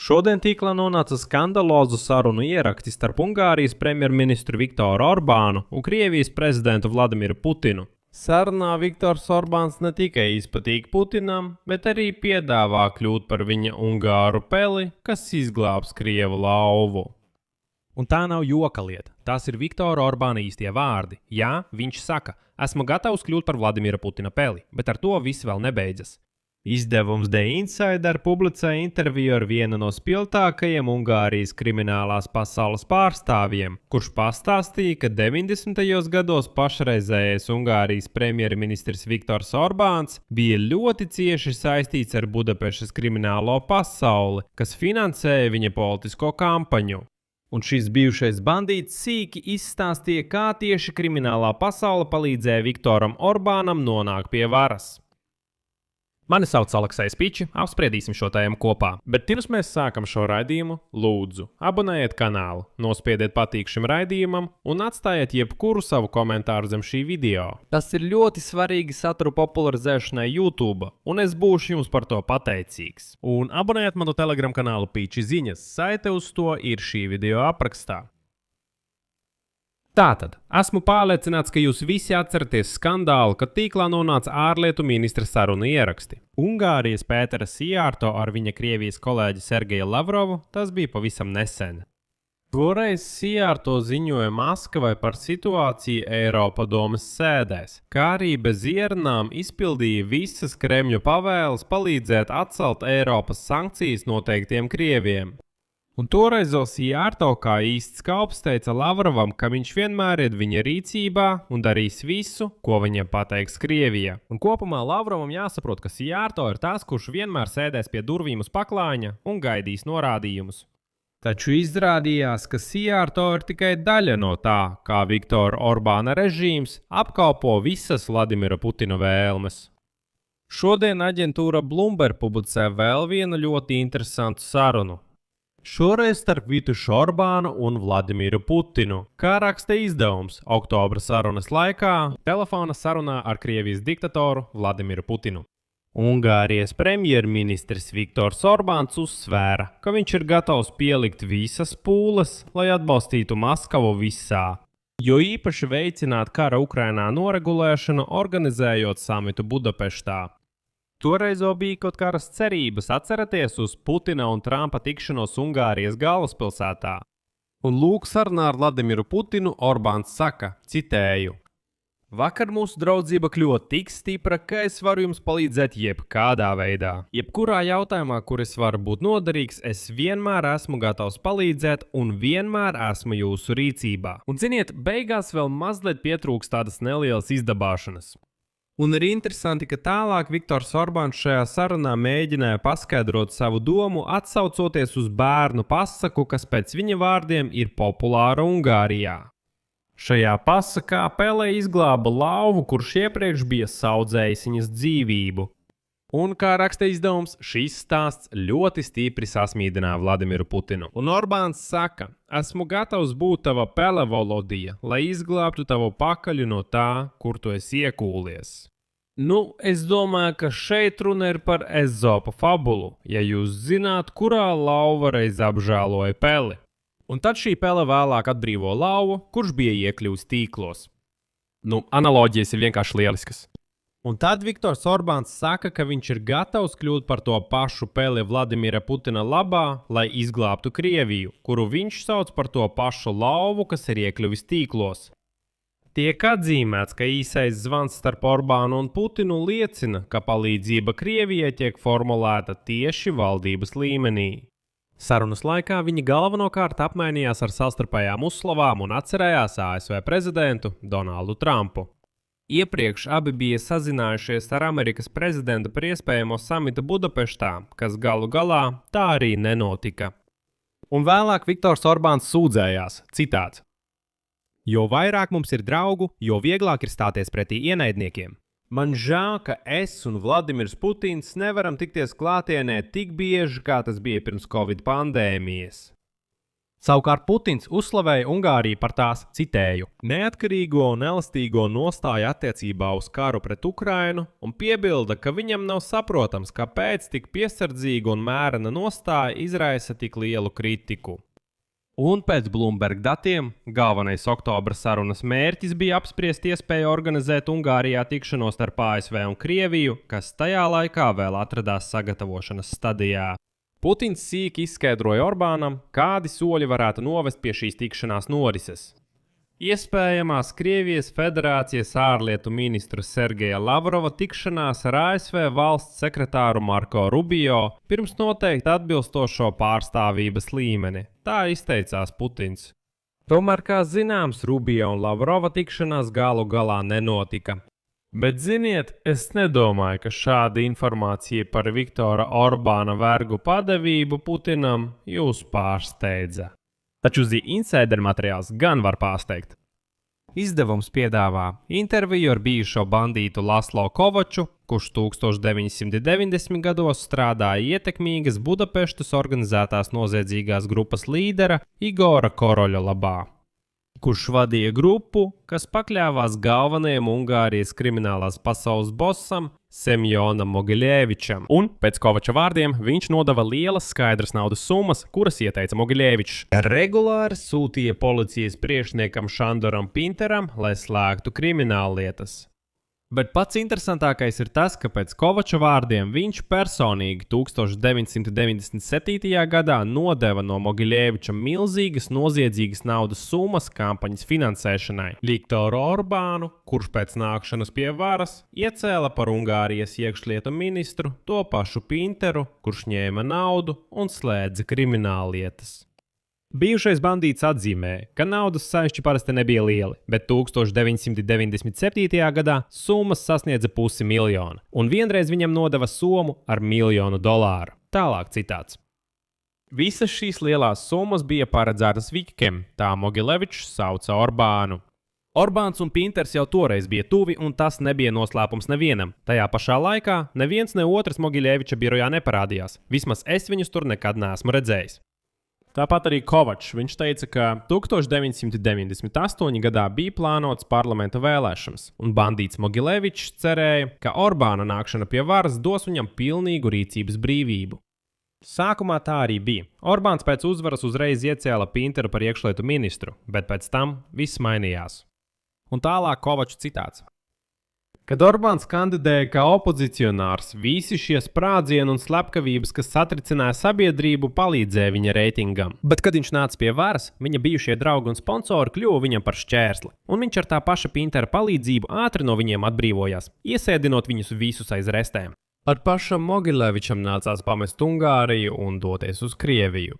Šodien tīklā nonāca skandalozu sarunu ieraksti starp Ungārijas premjerministru Viktoru Orbānu un Krievijas prezidentu Vladimiru Putinu. Sarunā Viktors Orbāns ne tikai izpatīk Putinam, bet arī piedāvā kļūt par viņa ungāru peli, kas izglābs Krievu lauvu. Un tā nav joka lieta. Tās ir Viktora Orbāna īstie vārdi. Jā, viņš saka, esmu gatavs kļūt par Vladimira Putina peli, bet ar to viss vēl nebeidzas. Izdevums The Insider publicēja interviju ar vienu no spilgtākajiem Ungārijas kriminālās pasaules pārstāvjiem, kurš pastāstīja, ka 90. gados pašreizējais Ungārijas premjerministrs Viktors Orbāns bija ļoti cieši saistīts ar Budapeštas kriminālo pasauli, kas finansēja viņa politisko kampaņu. Un šis bijušais bandīts sīki izstāstīja, kā tieši kriminālā pasaule palīdzēja Viktoram Orbānam nonākt pie varas. Mani sauc Aleksejs Piči, apspriedīsim šo tēmu kopā. Bet pirms mēs sākam šo raidījumu, lūdzu, abonējiet kanālu, nospiediet patīk šim raidījumam un atstājiet jebkuru savu komentāru zem šī video. Tas ir ļoti svarīgi satura popularizēšanai YouTube, un es būšu jums par to pateicīgs. Un abonējiet manu Telegram kanālu Piči ziņas, saite uz to ir šī video aprakstā. Tātad, esmu pārliecināts, ka jūs visi atceraties skandālu, kad tīklā nonāca ārlietu ministra sarunu ieraksti. Ungārijas Pētera Sijārto ar viņa Krievijas kolēģi Sergeju Lavrovu tas bija pavisam nesen. Toreiz Sijārto ziņoja Maskavai par situāciju Eiropadomes sēdēs, kā arī bez ierunām izpildīja visas Kremļa pavēles palīdzēt atcelt Eiropas sankcijas noteiktiem krieviem. Un toreiz Sijārto kā īsts kalps teica Lavrovam, ka viņš vienmēr ir viņa rīcībā un darīs visu, ko viņam pateiks Krievija. Un kopumā Lavrovam jāsaprot, ka Sijārto ir tas, kurš vienmēr sēdēs pie durvīm uz paklāņa un gaidīs norādījumus. Taču izrādījās, ka Sijārto ir tikai daļa no tā, kā Viktora Orbāna režīms apkalpo visas Vladimira Putina vēlmes. Šodien aģentūra Bloomberg publicē vēl vienu ļoti interesantu sarunu. Šoreiz starp Vitušu Orbānu un Vladimiru Putinu, kā raksta izdevums oktobra sarunas laikā, telefona sarunā ar Krievijas diktatoru Vladimiru Putinu. Ungārijas premjerministrs Viktors Orbāns uzsvēra, ka viņš ir gatavs pielikt visas pūles, lai atbalstītu Maskavu visā, jo īpaši veicināt kara Ukrainā noregulēšanu, organizējot samitu Budapeštā. Toreizo bija kaut kādas cerības atceraties uz Putina un Trumpa tikšanos Ungārijas galvaspilsētā. Un lūk sarunā ar Vladimiru Putinu Orbāns saka, citēju: Vakar mūsu draudzība kļuva tik stipra, ka es varu jums palīdzēt jebkādā veidā. Jebkurā jautājumā, kur es varu būt noderīgs, es vienmēr esmu gatavs palīdzēt un vienmēr esmu jūsu rīcībā. Un ziniet, beigās vēl mazliet pietrūks tādas nelielas izdabāšanas. Un ir interesanti, ka tālāk Viktors Orbāns šajā sarunā mēģināja paskaidrot savu domu, atsaucoties uz bērnu pasaku, kas pēc viņa vārdiem ir populāra Ungārijā. Šajā pasakā Pele izglāba lauvu, kurš iepriekš bija saudzējis viņas dzīvību. Un, kā raksta izdevums, šīs stāsts ļoti stipri sasmīdināja Vladimiru Putinu. Un Orbāns saka, esmu gatavs būt tava Pele Volodija, lai izglābtu tavu pakaļu no tā, kur tu esi iekūlies. Nu, es domāju, ka šeit runa ir par Ezopa fabulu, ja jūs zināt, kurā lauva reiz apžēloja Peli. Un tad šī Pele vēlāk atbrīvo lauvu, kurš bija iekļuvis tīklos. Nu, analoģijas ir vienkārši lieliskas. Un tad Viktors Orbāns saka, ka viņš ir gatavs kļūt par to pašu Peli Vladimira Putina labā, lai izglābtu Krieviju, kuru viņš sauc par to pašu lauvu, kas ir iekļuvis tīklos. Tiek atzīmēts, ka īsais zvans starp Orbānu un Putinu liecina, ka palīdzība Krievijai tiek formulēta tieši valdības līmenī. Sarunas laikā viņi galvenokārt apmainījās ar savstarpējām uzslavām un atcerējās ASV prezidentu Donaldu Trumpu. Iepriekš abi bija sazinājušies ar Amerikas prezidentu par iespējamo samitu Budapeštā, kas galu galā tā arī nenotika. Un vēlāk Viktors Orbāns sūdzējās, citāts: Jo vairāk mums ir draugu, jo vieglāk ir stāties pretī ienaidniekiem. Man žēl, ka es un Vladimirs Putins nevaram tikties klātienē tik bieži, kā tas bija pirms Covid pandēmijas. Savukārt Putins uzslavēja Ungāriju par tās, citēju, neatkarīgo un elastīgo nostāju attiecībā uz karu pret Ukrainu un piebilda, ka viņam nav saprotams, kāpēc tik piesardzīga un mērena nostāja izraisa tik lielu kritiku. Un pēc Bloomberg datiem galvenais oktobra sarunas mērķis bija apspriest iespēju organizēt Ungārijā tikšanos starp ASV un Krieviju, kas tajā laikā vēl atradās sagatavošanas stadijā. Putins sīki izskaidroja Orbānam, kādi soļi varētu novest pie šīs tikšanās norises. Iespējamās Krievijas Federācijas ārlietu ministra Sergeja Lavrova tikšanās ar ASV valsts sekretāru Marko Rubio pirms noteikti atbilstošo pārstāvības līmeni. Tā izteicās Putins. Tomēr, kā zināms, Rubio un Lavrova tikšanās galu galā nenotika. Bet, ziniet, es nedomāju, ka šāda informācija par Viktora Orbāna vergu padevību Putinam jūs pārsteidza. Taču The Insider materiāls gan var pārsteigt. Izdevums piedāvā interviju ar bijušo bandītu Laslo Kovaču, kurš 1990. gados strādāja ietekmīgas Budapeštas organizētās noziedzīgās grupas līdera Igora Koroļa labā, kurš vadīja grupu, kas pakļāvās galvenajam Ungārijas kriminālās pasaules bossam Semjonam Mogiljevičam, un pēc Kovača vārdiem viņš nodeva lielas skaidras naudas summas, kuras ieteica Mogiljevičs. Regulāri sūtīja policijas priekšniekam Šandoram Pinteram, lai slēgtu krimināllietas. Bet pats interesantākais ir tas, ka pēc Kovača vārdiem viņš personīgi 1997. gadā nodeva no Mogiljeviča milzīgas noziedzīgas naudas summas kampaņas finansēšanai. Viktoru Orbānu, kurš pēc nākšanas pie varas iecēla par Ungārijas iekšlietu ministru to pašu Pinteru, kurš ņēma naudu un slēdza krimināllietas. Bijušais bandīts atzīmēja, ka naudas saišķi parasti nebija lieli, bet 1997. gadā summas sasniedza $500,000, un vienreiz viņam nodeva somu ar $1,000,000. Tālāk citāts. Visas šīs lielās summas bija paredzētas Vikiem, tā Mogiljevičs sauca Orbānu. Orbāns un Pinters jau toreiz bija tuvi, un tas nebija noslēpums nevienam. Tajā pašā laikā neviens ne otrs Mogiljeviča birojā neparādījās. Vismaz es viņus tur nekad neesmu redzējis. Tāpat arī Kovačs. Viņš teica, ka 1998. gadā bija plānotas parlamenta vēlēšanas, un bandīts Mogiljevičs cerēja, ka Orbāna nākšana pie varas dos viņam pilnīgu rīcības brīvību. Sākumā tā arī bija. Orbāns pēc uzvaras uzreiz iecēla Pinteru par iekšlietu ministru, bet pēc tam viss mainījās. Un tālāk Kovača citāts. Kad Orbāns kandidēja kā opozicionārs, visi šie sprādzieni un slepkavības, kas satricināja sabiedrību, palīdzēja viņa reitingam. Bet, kad viņš nāca pie varas, viņa bijušie draugi un sponsori kļuva viņam par šķērsli, un viņš ar tā paša Pintera palīdzību ātri no viņiem atbrīvojās, iesēdinot viņus visus aiz restēm. Ar pašam Mogiljevičam nācās pamest Ungāriju un doties uz Krieviju.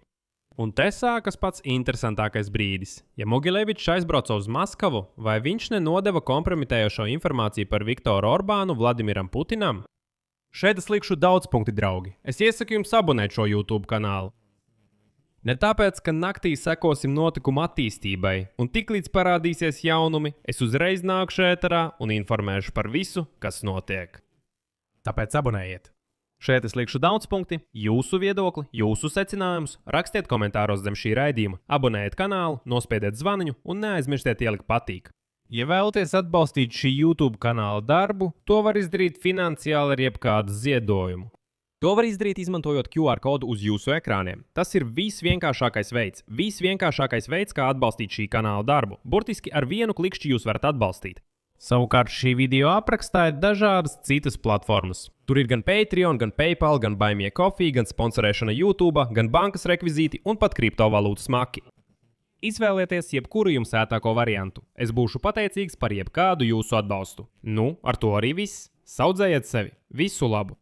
Un te sākas pats interesantākais brīdis. Ja Mogiljevičs aizbrauca uz Maskavu, vai viņš nenodeva kompromitējošo informāciju par Viktoru Orbānu Vladimiram Putinam? Šeit es likšu daudz punkti, draugi. Es iesaku jums abonēt šo YouTube kanālu. Ne tāpēc, ka naktī sekosim notikumu attīstībai, un tiklīdz parādīsies jaunumi, es uzreiz nākšu ēterā un informēšu par visu, kas notiek. Tāpēc abonējiet! Šeit es likšu daudz punkti, jūsu viedokli, jūsu secinājumus, rakstiet komentāros zem šī raidījuma, abonējiet kanālu, nospiediet zvaniņu un neaizmirstiet ielikt patīk. Ja vēlaties atbalstīt šī YouTube kanāla darbu, to var izdarīt finansiāli ar jebkādu ziedojumu. To var izdarīt izmantojot QR kodu uz jūsu ekrāniem. Tas ir visvienkāršākais veids, kā atbalstīt šī kanāla darbu. Burtiski ar vienu klikšķi jūs varat atbalstīt. Savukārt šī video aprakstā ir dažādas citas platformas. Tur ir gan Patreon, gan PayPal, gan Buy Me a Coffee, gan sponsorēšana YouTube, gan bankas rekvizīti un pat kriptovalūtas maki. Izvēlieties jebkuru jums ērtāko variantu. Es būšu pateicīgs par jebkādu jūsu atbalstu. Nu, ar to arī viss. Saudzējiet sevi. Visu labu!